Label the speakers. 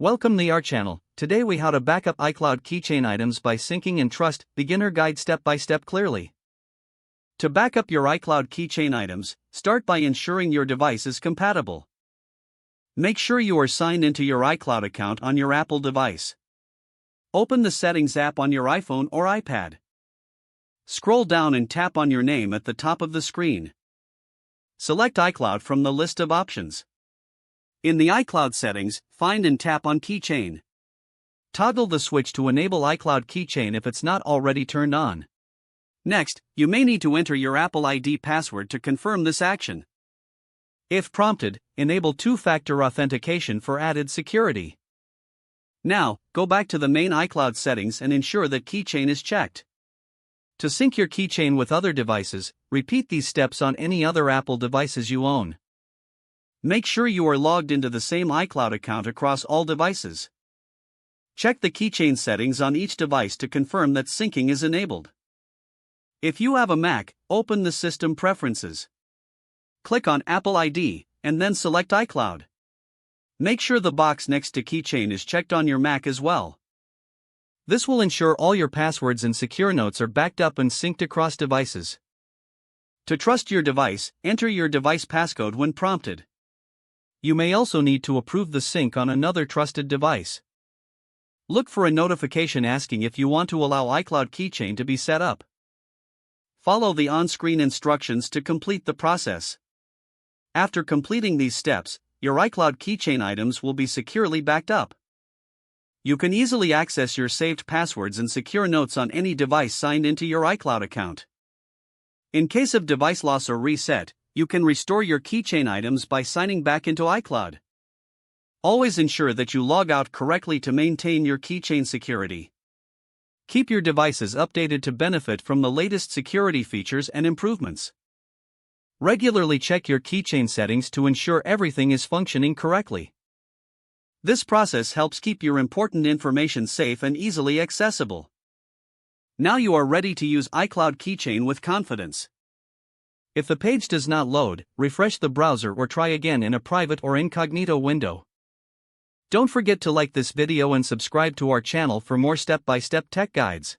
Speaker 1: Welcome to our channel. Today we how to backup iCloud keychain items by syncing and trust beginner guide step by step clearly. To backup your iCloud keychain items, start by ensuring your device is compatible. Make sure you are signed into your iCloud account on your Apple device. Open the Settings app on your iPhone or iPad. Scroll down and tap on your name at the top of the screen. Select iCloud from the list of options. In the iCloud settings, find and tap on Keychain. Toggle the switch to enable iCloud Keychain if it's not already turned on. Next, you may need to enter your Apple ID password to confirm this action. If prompted, enable two-factor authentication for added security. Now, go back to the main iCloud settings and ensure that Keychain is checked. To sync your Keychain with other devices, repeat these steps on any other Apple devices you own. Make sure you are logged into the same iCloud account across all devices. Check the Keychain settings on each device to confirm that syncing is enabled. If you have a Mac, open the System Preferences. Click on Apple ID, and then select iCloud. Make sure the box next to Keychain is checked on your Mac as well. This will ensure all your passwords and secure notes are backed up and synced across devices. To trust your device, enter your device passcode when prompted. You may also need to approve the sync on another trusted device. Look for a notification asking if you want to allow iCloud Keychain to be set up. Follow the on-screen instructions to complete the process. After completing these steps, your iCloud Keychain items will be securely backed up. You can easily access your saved passwords and secure notes on any device signed into your iCloud account. In case of device loss or reset, you can restore your keychain items by signing back into iCloud. Always ensure that you log out correctly to maintain your keychain security. Keep your devices updated to benefit from the latest security features and improvements. Regularly check your keychain settings to ensure everything is functioning correctly. This process helps keep your important information safe and easily accessible. Now you are ready to use iCloud Keychain with confidence. If the page does not load, refresh the browser or try again in a private or incognito window. Don't forget to like this video and subscribe to our channel for more step-by-step tech guides.